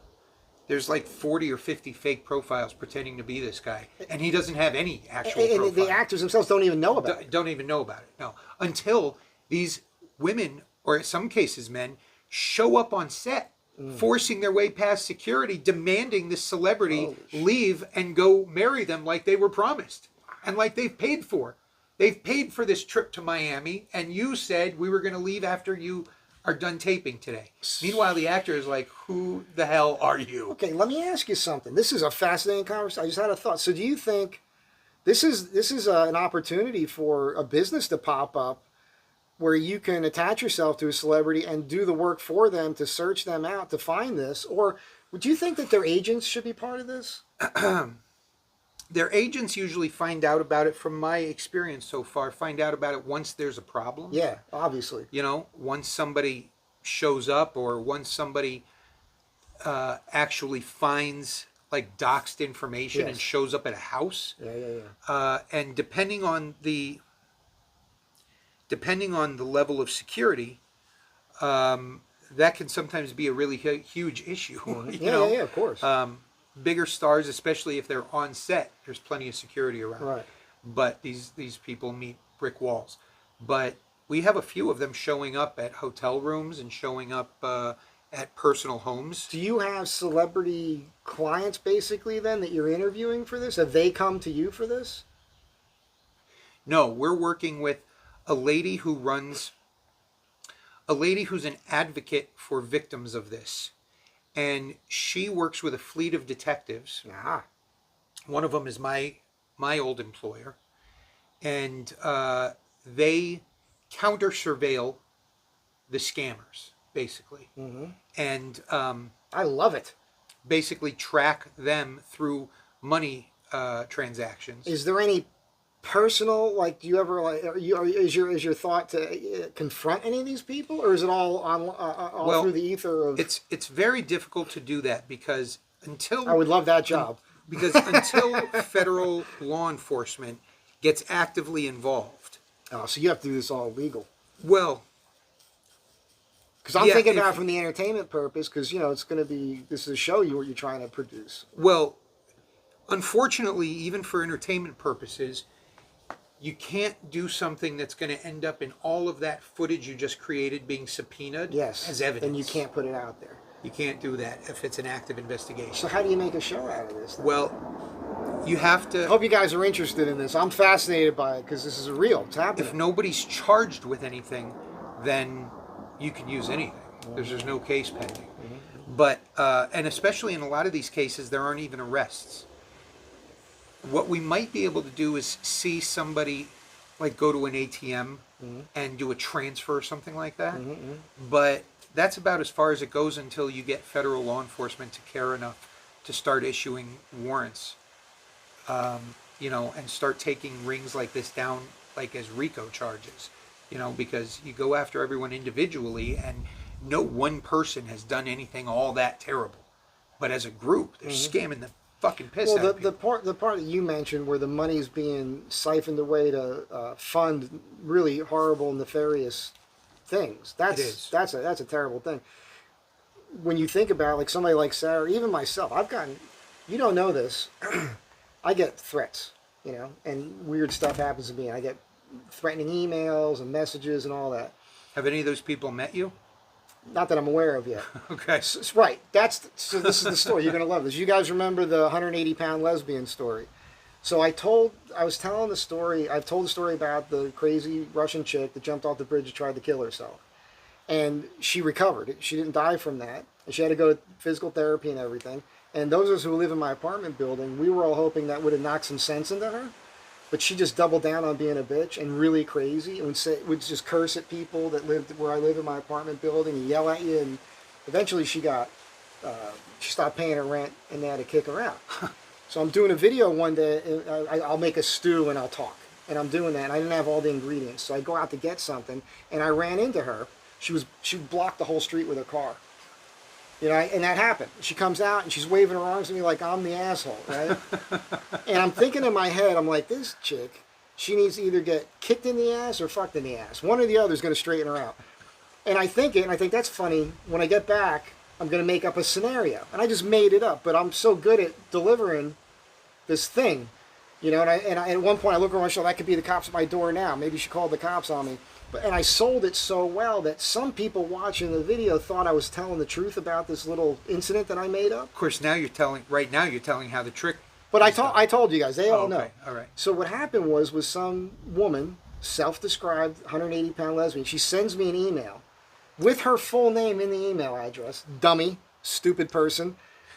there's like 40 or 50 fake profiles pretending to be this guy. And he doesn't have any actual profile. And the actors themselves don't even know about it. Don't even know about it, no. Until these women, or in some cases men, show up on set, forcing their way past security, demanding this celebrity leave and go marry them like they were promised. And like they've paid for. They've paid for this trip to Miami, and you said we were going to leave after you are done taping today. Meanwhile, the actor is like, who the hell are you? Okay, let me ask you something. This is a fascinating conversation. I just had a thought. So do you think this is an opportunity for a business to pop up where you can attach yourself to a celebrity and do the work for them to search them out to find this? Or would you think that their agents should be part of this? Their agents usually find out about it, from my experience so far, find out about it once there's a problem. Yeah, obviously. Once somebody shows up, or once somebody actually finds like doxed information and shows up at a house. And depending on the level of security, that can sometimes be a really huge issue. Of course. Bigger stars, especially if they're on set, there's plenty of security around. Right. But these people meet brick walls. But we have a few of them showing up at hotel rooms and showing up at personal homes. Do you have celebrity clients basically then that you're interviewing for this? Have they come to you for this? No, we're working with a lady who's an advocate for victims of this. And she works with a fleet of detectives. One of them is my old employer. And they counter-surveil the scammers, basically. And I love it. Basically track them through money transactions. Is there any personal, like, do you ever, is your thought to confront any of these people, or is it all on through the ether of... It's very difficult to do that because until... I would love that job. Because until federal law enforcement gets actively involved. Oh, so you have to do this all legal. Well... Because I'm thinking about it from the entertainment purpose, because, it's going to be, this is a show you're trying to produce. Well, unfortunately, even for entertainment purposes, you can't do something that's going to end up in all of that footage you just created being subpoenaed as evidence. And you can't put it out there. You can't do that if it's an active investigation. So how do you make a show out of this then? Well, you have to... I hope you guys are interested in this. I'm fascinated by it because this is real. It's happening. If nobody's charged with anything, then you can use anything. There's no case pending. But, and especially in a lot of these cases, there aren't even arrests. What we might be able to do is see somebody like go to an ATM and do a transfer or something like that. But that's about as far as it goes until you get federal law enforcement to care enough to start issuing warrants, and start taking rings like this down, like as RICO charges, because you go after everyone individually and no one person has done anything all that terrible. But as a group, they're scamming the fucking piss out of people. The part that you mentioned where the money's being siphoned away to fund really horrible, nefarious things. That's a terrible thing. When you think about like somebody like Sarah, even myself, I've gotten, you don't know this, I get threats, and weird stuff happens to me. I get threatening emails and messages and all that. Have any of those people met you? Not that I'm aware of yet. Okay. Right. So this is the story. You're going to love this. You guys remember the 180-pound lesbian story. So I was telling the story, I've told the story about the crazy Russian chick that jumped off the bridge and tried to kill herself. And she recovered. She didn't die from that. And she had to go to physical therapy and everything. And those of us who live in my apartment building, we were all hoping that would have knocked some sense into her. But she just doubled down on being a bitch and really crazy, and would just curse at people that lived where I live in my apartment building and yell at you. And eventually she stopped paying her rent, and they had to kick her out. So I'm doing a video one day. I'll make a stew and I'll talk, and I'm doing that. And I didn't have all the ingredients, so I go out to get something, and I ran into her. She blocked the whole street with her car. And that happened. She comes out and she's waving her arms at me like I'm the asshole, right? And I'm thinking in my head, I'm like, this chick, she needs to either get kicked in the ass or fucked in the ass. One or the other is going to straighten her out. And I think that's funny. When I get back, I'm going to make up a scenario. And I just made it up, but I'm so good at delivering this thing. And at one point I look over my shoulder, that could be the cops at my door now. Maybe she called the cops on me. And I sold it so well that some people watching the video thought I was telling the truth about this little incident that I made up. Of course, now you're telling how the trick. But I told you guys, they all know. All right. So what happened was some woman, self-described 180-pound lesbian, she sends me an email with her full name in the email address, dummy, stupid person,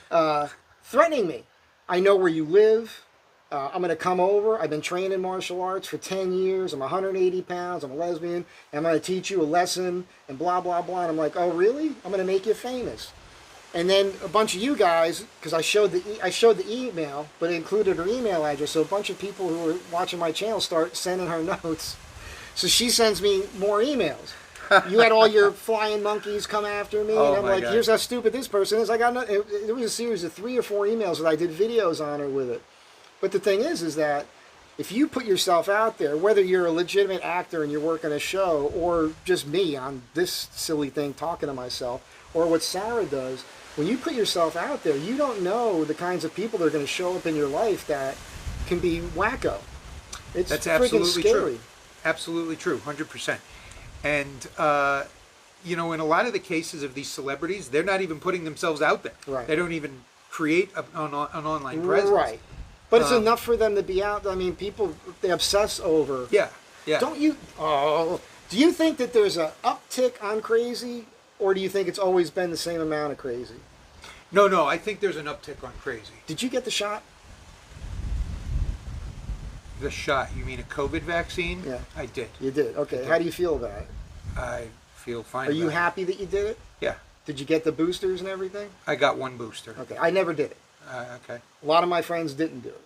threatening me. I know where you live. I'm going to come over. I've been trained in martial arts for 10 years. I'm 180 pounds. I'm a lesbian. I'm going to teach you a lesson and blah, blah, blah. And I'm like, oh, really? I'm going to make you famous. And then a bunch of you guys, because I showed the email, but it included her email address. So a bunch of people who were watching my channel start sending her notes. So she sends me more emails. You had all your flying monkeys come after me. And I'm like, God. Here's how stupid this person is. It was a series of 3 or 4 emails that I did videos on her with it. But the thing is that if you put yourself out there, whether you're a legitimate actor and you're working a show, or just me on this silly thing talking to myself, or what Sarah does, when you put yourself out there, you don't know the kinds of people that are going to show up in your life that can be wacko. That's absolutely scary. True. Absolutely true, 100%. And, in a lot of the cases of these celebrities, they're not even putting themselves out there. Right. They don't even create an online presence. Right. But it's enough for them to be out. I mean, people, they obsess over. Yeah. Do you think that there's an uptick on crazy, or do you think it's always been the same amount of crazy? No, I think there's an uptick on crazy. Did you get the shot? The shot? You mean a COVID vaccine? Yeah. I did. You did? Okay. How do you feel about it? I feel fine. Are you happy that you did it? Yeah. Did you get the boosters and everything? I got 1 booster. Okay. I never did it. Okay. A lot of my friends didn't do it.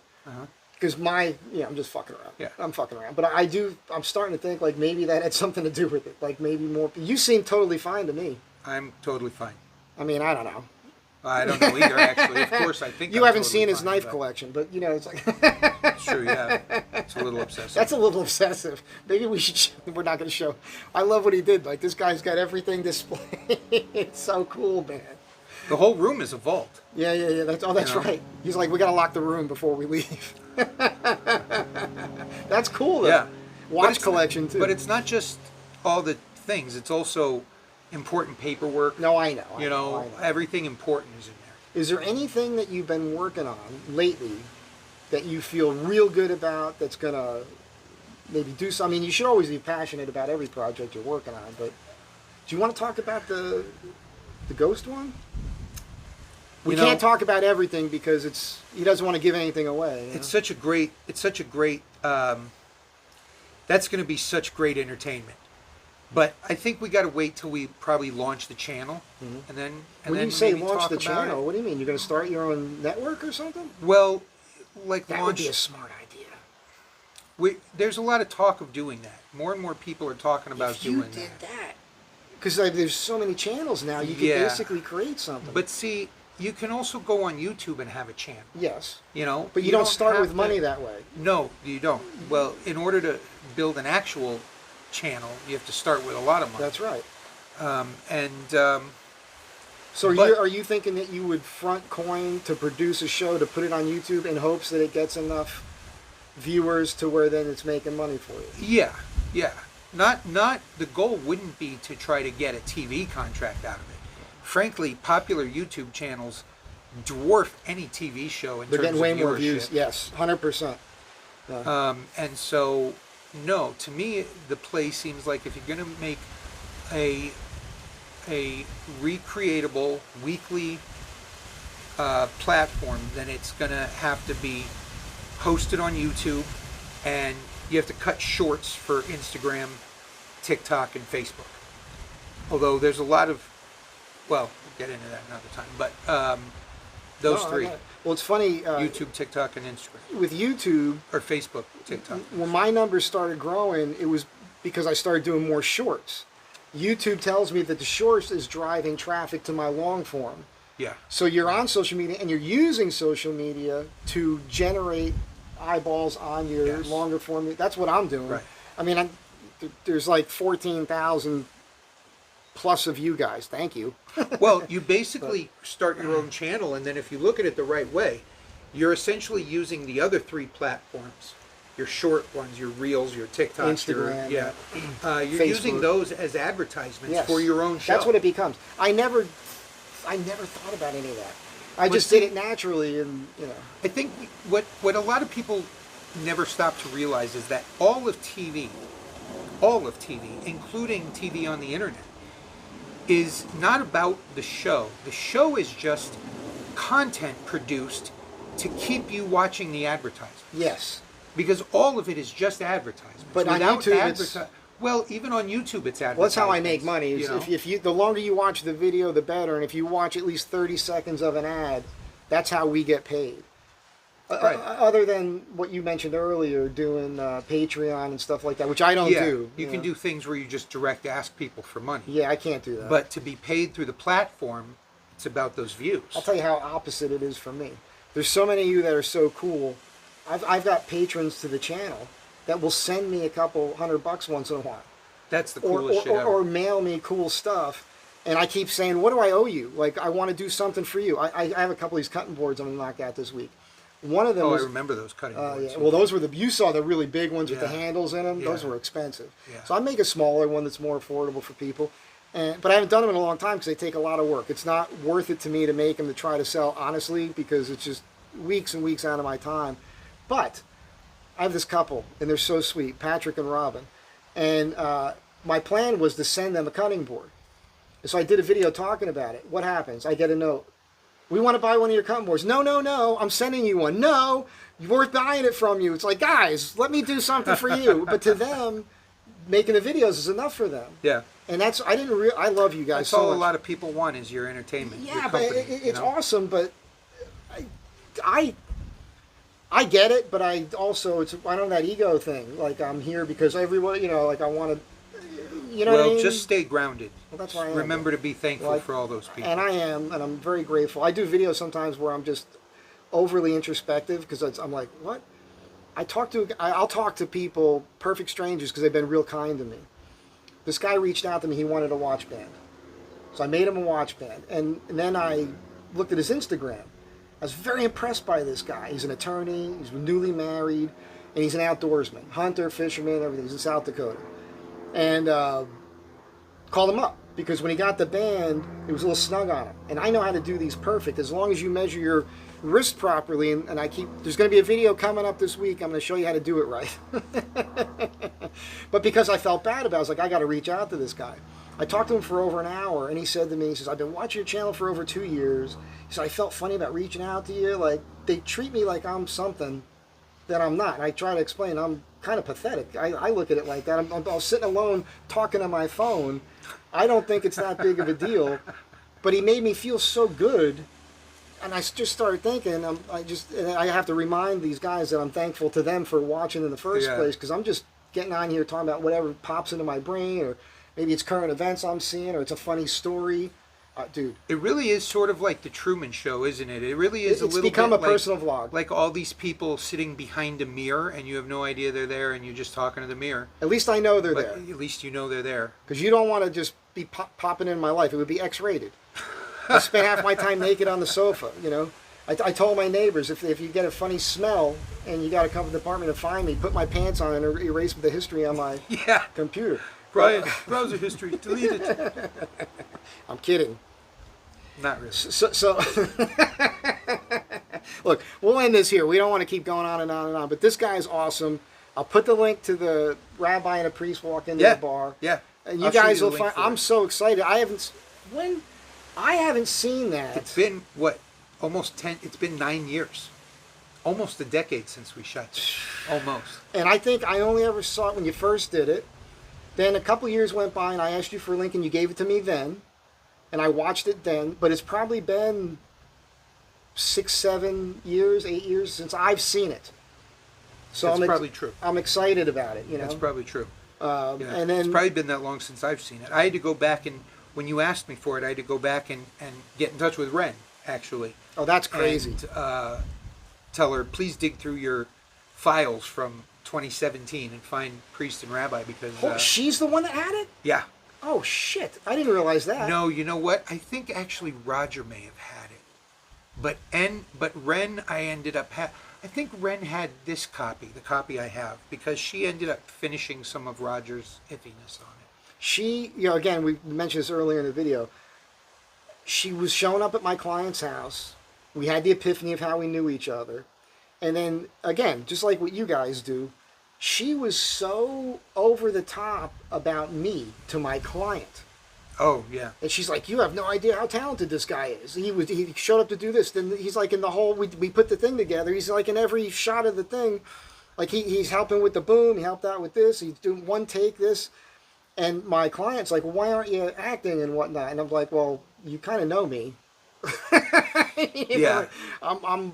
Because I'm just fucking around. Yeah. I'm fucking around. But I'm starting to think like maybe that had something to do with it. Like maybe more. You seem totally fine to me. I'm totally fine. I mean, I don't know. I don't know either, actually. Of course, I think you haven't seen his knife collection, but it's like. It's true, yeah. It's a little obsessive. That's a little obsessive. Maybe we're not going to show. I love what he did. Like, this guy's got everything displayed. It's so cool, man. The whole room is a vault. Yeah. That's right. He's like, we got to lock the room before we leave. That's cool, though. Yeah. Watch collection, too. But it's not just all the things. It's also important paperwork. No, I know. I know. Everything important is in there. Is there anything that you've been working on lately that you feel real good about that's going to maybe do something? I mean, you should always be passionate about every project you're working on, but do you want to talk about the ghost one? We can't talk about everything because he doesn't want to give anything away. It's such a great That's going to be such great entertainment. But I think we got to wait till we probably launch the channel, and then When you say maybe launch talk the about channel, it. what do you mean? You're going to start your own network or something? Well, like That would launch. be a smart idea. There's a lot of talk of doing that. More and more people are talking about If you doing did that. that, because there's so many channels now, you can Yeah. basically create something. But see, you can also go on YouTube and have a channel. yes, You know, but you don't start have with to- money that way. No, you don't. Well, in order to build an actual channel, you have to start with a lot of money. That's right. So But- are you thinking that you would front coin to produce a show to put it on YouTube in hopes that it gets enough viewers to where then it's making money for you? Yeah. Not the goal wouldn't be to try to get a TV contract out of it. Frankly, popular YouTube channels dwarf any TV show in They're terms getting way of more viewership. views. Yes, 100%. And so, no, to me, the play seems like if you're going to make a recreatable weekly platform, then it's going to have to be hosted on YouTube, and you have to cut shorts for Instagram, TikTok, and Facebook. Although there's a lot of, well, we'll get into that another time, but those No, I three, got it. Well, it's funny. YouTube, TikTok, and Instagram, With YouTube, or Facebook, TikTok. when my numbers started growing, it was because I started doing more shorts. YouTube tells me that the shorts is driving traffic to my long form. Yeah. So you're on social media and you're using social media to generate eyeballs on your Yes. longer form. That's what I'm doing. Right. I mean, there's like 14,000 plus of you guys. Thank you. Well, you basically start your own channel, and then if you look at it the right way, you're essentially using the other three platforms, your short ones, your Reels, your TikTok, Instagram, you're Facebook. using those as advertisements Yes. for your own show. That's what it becomes. I never thought about any of that. I Well, just see- did it naturally, and I think what a lot of people never stop to realize is that all of TV, including TV on the internet, is not about the show. The show is just content produced to keep you watching the advertisement. yes. Because all of it is just advertisements. But on Without YouTube, it's- well, even on YouTube, it's advertisements. Well, that's how I make money. Is you know? if you the longer you watch the video, the better. And if you watch at least 30 seconds of an ad, that's how we get paid. Right. Other than what you mentioned earlier, doing Patreon and stuff like that, which I don't do. You can know. do things where you just direct ask people for money. Yeah, I can't do that. But to be paid through the platform, it's about those views. I'll tell you how opposite it is for me. There's so many of you that are so cool. I've got patrons to the channel that will send me a couple $100 once in a while. That's the coolest shit ever. Or mail me cool stuff, and I keep saying, "What do I owe you? Like, I want to do something for you." I have a couple of these cutting boards I'm gonna knock out this week. One of them I was, remember those cutting boards. yeah. Well, those were you saw the really big ones with the Yeah. handles in them. Those Yeah. were expensive. Yeah. So I make a smaller one that's more affordable for people. But I haven't done them in a long time because they take a lot of work. It's not worth it to me to make them to try to sell honestly because it's just weeks and weeks out of my time. But I have this couple, and they're so sweet, Patrick and Robin. And my plan was to send them a cutting board. And so I did a video talking about it. What happens? I get a note. We want to buy one of your cutting boards. No, I'm sending you one. No, we're buying it from you. It's like, guys, let me do something for you. But to them, making the videos is enough for them. Yeah. And that's, I love you guys That's so all much. a lot of people want is your entertainment. Yeah, your but company, it's you know? awesome. But I get it. But I also I don't have that ego thing. Like I'm here because everyone, like I want to, what I mean? Just stay grounded. Well, that's why I am. Remember to be thankful Well, for all those people. And I am, and I'm very grateful. I do videos sometimes where I'm just overly introspective because I'm like, what? I'll talk to people, perfect strangers, because they've been real kind to me. This guy reached out to me. He wanted a watch band. So I made him a watch band. And then I looked at his Instagram. I was very impressed by this guy. He's an attorney. He's newly married. And he's an outdoorsman. Hunter, fisherman, everything. He's in South Dakota. And called him up. Because when he got the band, it was a little snug on him. And I know how to do these perfect. As long as you measure your wrist properly. And there's going to be a video coming up this week. I'm going to show you how to do it right. But because I felt bad about it, I was like, I got to reach out to this guy. I talked to him for over an hour, and he said to me, he says, I've been watching your channel for over 2 years. He said, I felt funny about reaching out to you. Like, they treat me like I'm something. that I'm not. And I try to explain I'm kind of pathetic. I look at it like that. I'm sitting alone talking on my phone. I don't think it's that big of a deal. But he made me feel so good. And I just started thinking, I have to remind these guys that I'm thankful to them for watching in the first place, because I'm just getting on here talking about whatever pops into my brain, or maybe it's current events I'm seeing, or it's a funny story. Dude. It really is sort of like the Truman Show, isn't it? It really is a little bit become a personal vlog. Like all these people sitting behind a mirror, and you have no idea they're there, and you're just talking to the mirror. At least I know they're there. At least you know they're there. Because you don't want to just be popping in my life. It would be X-rated. I spend half my time naked on the sofa, you know. I told my neighbors, if you get a funny smell and you got to come to the apartment to find me, put my pants on and erase the history on my computer. Brian, browser history, delete it. I'm kidding. Not really. So look, we'll end this here. We don't want to keep going on and on and on, but this guy's awesome. I'll put the link to the rabbi and a priest walk into the bar. Yeah. And you guys will find. I'm so excited. I haven't seen that. It's been what? Almost 10. It's been 9 years. Almost a decade since we shot. Almost. And I think I only ever saw it when you first did it. Then a couple years went by and I asked you for a link and you gave it to me then. And I watched it then. But it's probably been 6, 7 years, 8 years since I've seen it. So that's probably true. I'm excited about it. You know. That's probably true. And then it's probably been that long since I've seen it. I had to go back and when you asked me for it, I had to go back and get in touch with Ren, actually. Oh, that's crazy. And tell her, please dig through your files from 2017 and find Priest and Rabbi because... she's the one that had it? Yeah. Oh, shit. I didn't realize that. No, you know what? I think actually Roger may have had it. But Ren, I ended up... I think Ren had this copy, the copy I have, because she ended up finishing some of Roger's iffiness on it. She, again, we mentioned this earlier in the video. She was showing up at my client's house. We had the epiphany of how we knew each other. And then, again, just like what you guys do, she was so over the top about me to my client. Oh, yeah. And she's like, you have no idea how talented this guy is. He showed up to do this. Then he's like in the whole, we put the thing together. He's like in every shot of the thing. Like he's helping with the boom. He helped out with this. He's doing one take this. And my client's like, well, why aren't you acting and whatnot? And I'm like, well, you kind of know me. Yeah. I'm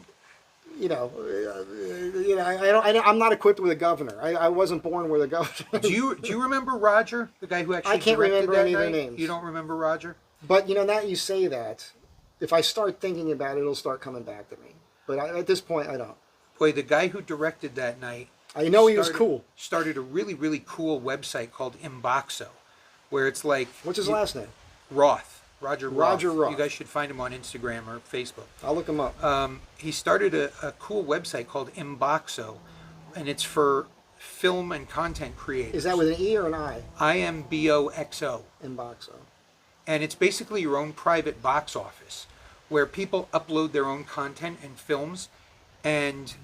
not equipped with a governor. I wasn't born with a governor. Do you remember Roger, the guy who actually I can't directed remember that any of their night? names. You don't remember Roger? But now you say that, if I start thinking about it, it'll start coming back to me. But at this point, I don't. Boy, the guy who directed that night... I know he was cool. Started a really, really cool website called Inboxo, where it's like... What's his last name? Roth. Roger Roth. Roth. You guys should find him on Instagram or Facebook. I'll look him up. He started a cool website called Inboxo, and it's for film and content creators. Is that with an E or an I? IMBOXO. Inboxo. And it's basically your own private box office where people upload their own content and films. And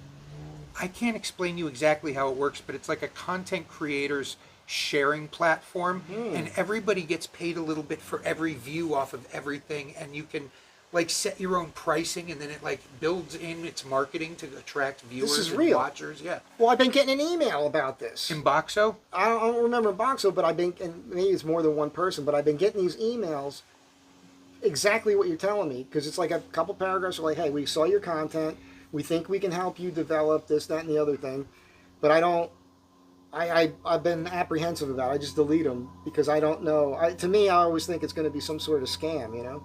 I can't explain you exactly how it works, but it's like a content creator's sharing platform, and everybody gets paid a little bit for every view off of everything, and you can like set your own pricing, and then it like builds in its marketing to attract viewers and watchers. Yeah. Well, I've been getting an email about this. Inboxo? I don't remember Inboxo, but and maybe it's more than one person, but I've been getting these emails exactly what you're telling me, because it's like a couple paragraphs are like, hey, we saw your content, we think we can help you develop this, that, and the other thing, but I've been apprehensive about it. I just delete them because I don't know. To me, I always think it's going to be some sort of scam,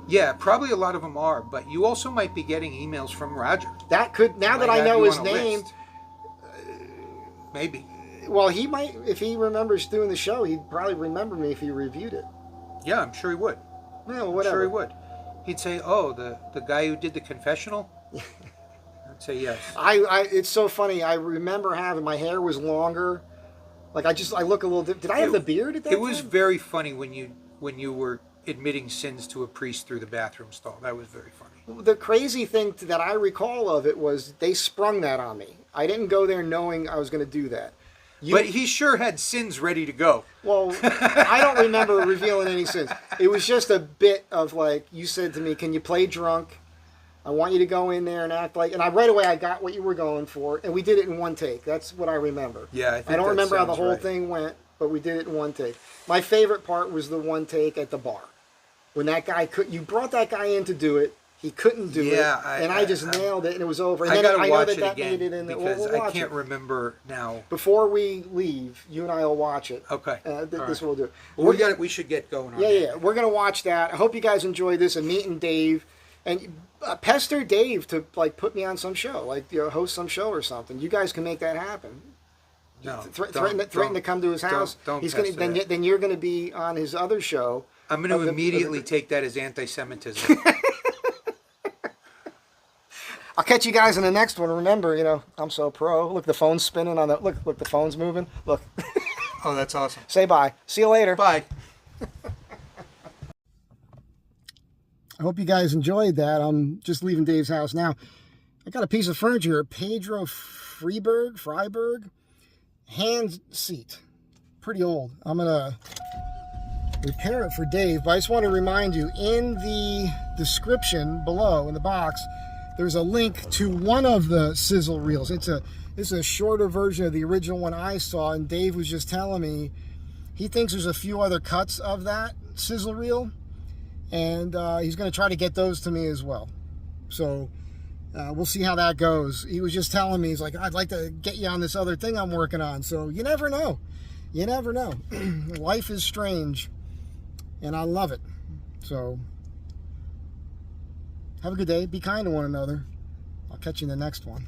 Yeah, probably a lot of them are, but you also might be getting emails from Roger. That could, now that I know his name. Maybe. Well, he might, if he remembers doing the show, he'd probably remember me if he reviewed it. Yeah, I'm sure he would. Yeah, well, whatever. I'm sure he would. He'd say, oh, the guy who did the confessional? I'd say yes. It's so funny. I remember having, my hair was longer. Like I look a little, did I have the beard at that time? It was very funny when you were admitting sins to a priest through the bathroom stall. That was very funny. The crazy thing that I recall of it was they sprung that on me. I didn't go there knowing I was going to do that. But he sure had sins ready to go. Well, I don't remember revealing any sins. It was just a bit of like, you said to me, can you play drunk? I want you to go in there and act like, and right away I got what you were going for, and we did it in one take. That's what I remember. Yeah, I think I don't that remember how the sounds whole right. thing went, but we did it in one take. My favorite part was the one take at the bar. When that guy you brought that guy in to do it, he couldn't do it, and I just nailed it, and it was over. And I then gotta I watch know it that again made it in the, because we'll I watch can't it. remember now. Before we leave, you and I will watch it. Okay. This we'll do. Well, we should get going on Yeah, that. yeah. We're going to watch that. I hope you guys enjoyed this and meeting Dave. And pester Dave to like put me on some show, like host some show or something. You guys can make that happen. No. Threaten to come to his house. Don't He's gonna then you're going to be on his other show. I'm going to immediately take that as anti-Semitism. I'll catch you guys in the next one. Remember, I'm so pro. Look, the phone's spinning on the look, the phone's moving. Look. Oh, that's awesome. Say bye. See you later. Bye. I hope you guys enjoyed that. I'm just leaving Dave's house now. I got a piece of furniture, Pedro Freiberg, hand seat. Pretty old. I'm going to repair it for Dave, but I just want to remind you, in the description below, in the box, there's a link to one of the sizzle reels. It's a shorter version of the original one I saw, and Dave was just telling me he thinks there's a few other cuts of that sizzle reel, and he's going to try to get those to me as well. So we'll see how that goes. He was just telling me, he's like, I'd like to get you on this other thing I'm working on. So you never know. You never know. Life is strange, and I love it. So have a good day. Be kind to one another. I'll catch you in the next one.